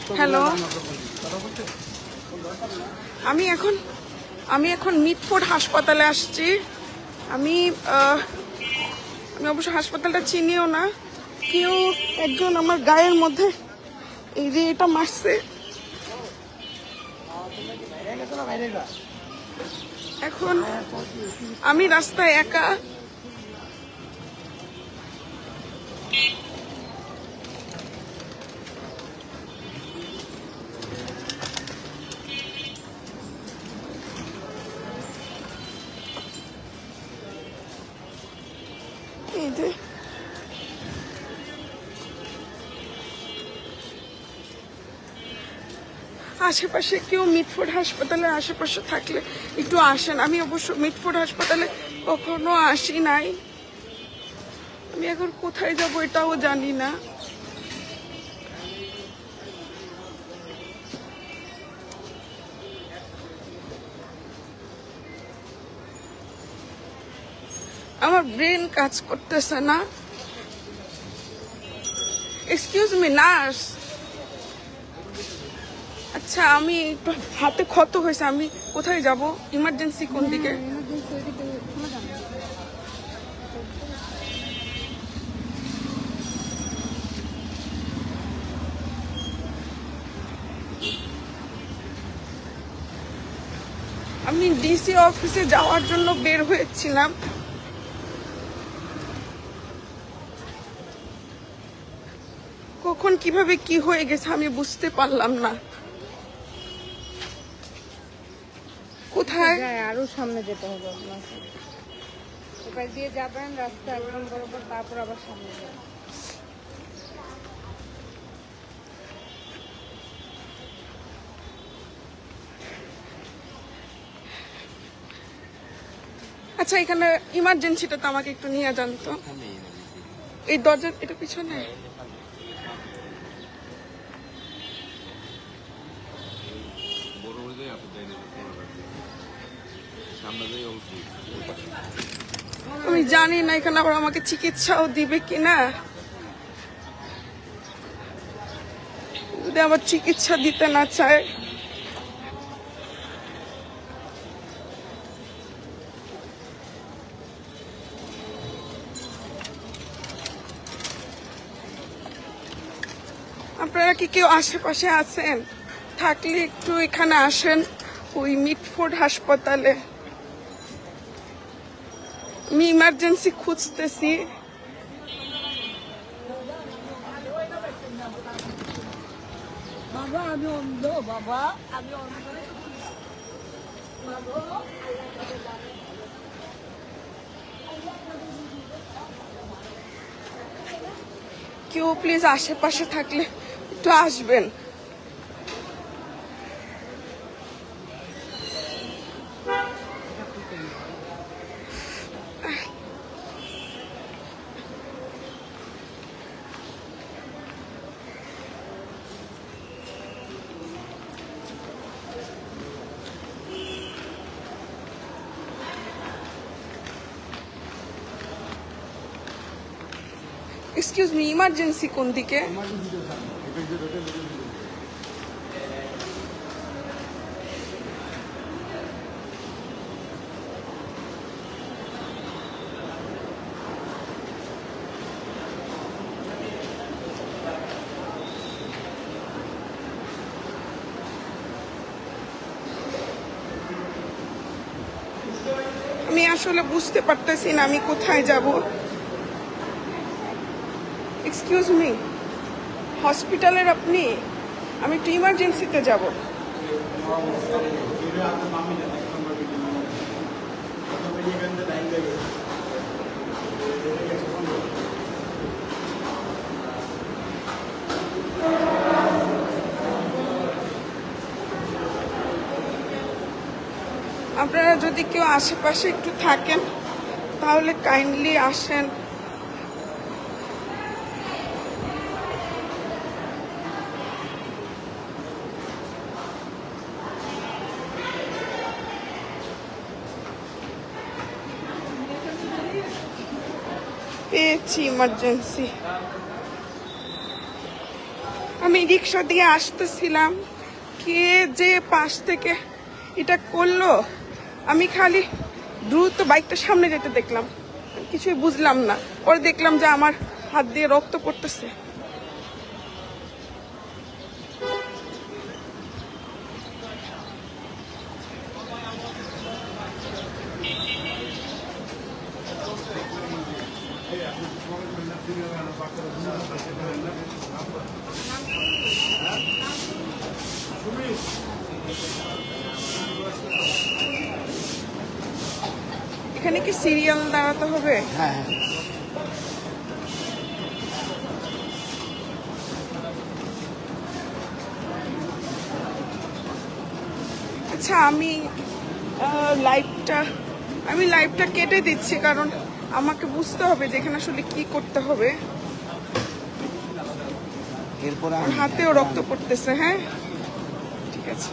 Hello, আমি এখন Mitford হাসপাতালে আসছি। আমি অবশ্য হাসপাতালটা চিনিও না। কেউ একজন আমার গায়ের মধ্যে এই যে এটা মারছে। এখন আমি রাস্তায় একা। এই যে আশেপাশে কেউ মিটফোর্ড হাসপাতালের আশেপাশে থাকলে একটু আসেন। আমি অবশ্য মিটফোর্ড হাসপাতালে কখনো আসি নাই। আমি এখন কোথায় যাব এটাও জানি না। আমার ব্রেন কাজ করতেছে না। Excuse me nurse. আচ্ছা, আমি একটু হাতে ক্ষত হয়েছে, আমি কোথায় যাব? ইমার্জেন্সি কোন দিকে? আমি ডিসি অফিসে যাওয়ার জন্য বের হয়েছিলাম। কখন কিভাবে কি হয়ে গেছে আমি বুঝতে পারলাম না। কোথায়? আরো সামনে যেতে হবে আপনাকে। এবার দিয়ে যাবেন রাস্তা একদম বরাবর, তারপর আবার সামনে যাবেন। আচ্ছা, এখানে ইমার্জেন্সিটা তো আমাকে একটু নিয়ে যান তো। এই দরজার এটা পিছনে। আমি জানি না এখানে আবার আমাকে চিকিৎসাও দিবে কিনা। যদি আবার চিকিৎসা দিতে না চায়, আপনারা কি কেউ আশেপাশে আছেন? থাকলে একটু এখানে আসেন, ওই মিটফোর্ড হাসপাতালে। আমি ইমার্জেন্সি খুঁজতেছি। বাবা আমি অন্ধ, বাবা আমি অন্ধ। কেউ প্লিজ আশেপাশে থাকলে একটু আসবেন। এক্সকিউজ মি, ইমার্জেন্সি কোন দিকে? আমি আসলে বুঝতে পারতেছি না আমি কোথায় যাব। এক্সকিউজ মি, হসপিটালের আপনি? আমি একটু ইমার্জেন্সিতে যাব। আপনারা যদি কেউ আশেপাশে একটু থাকেন তাহলে কাইন্ডলি আসেন। পেয়েছি ইমার্জেন্সি। আমি রিক্সা দিয়ে আসতেছিলাম, কে যে পাশ থেকে এটা করলো, আমি খালি দ্রুত বাইকটা সামনে যেতে দেখলাম, কিছুই বুঝলাম না। পরে দেখলাম যে আমার হাত দিয়ে রক্ত পড়তেছে। এখানে কি সিরিয়াল দাঁড়াতে হবে? হ্যাঁ আচ্ছা, আমি লাইভটা কেটে দিচ্ছি, কারণ আমাকে বুঝতে হবে যে এখানে আসলে কি করতে হবে। এরপরে আমার হাতেও রক্ত পড়তেছে। হ্যাঁ, ঠিক আছে।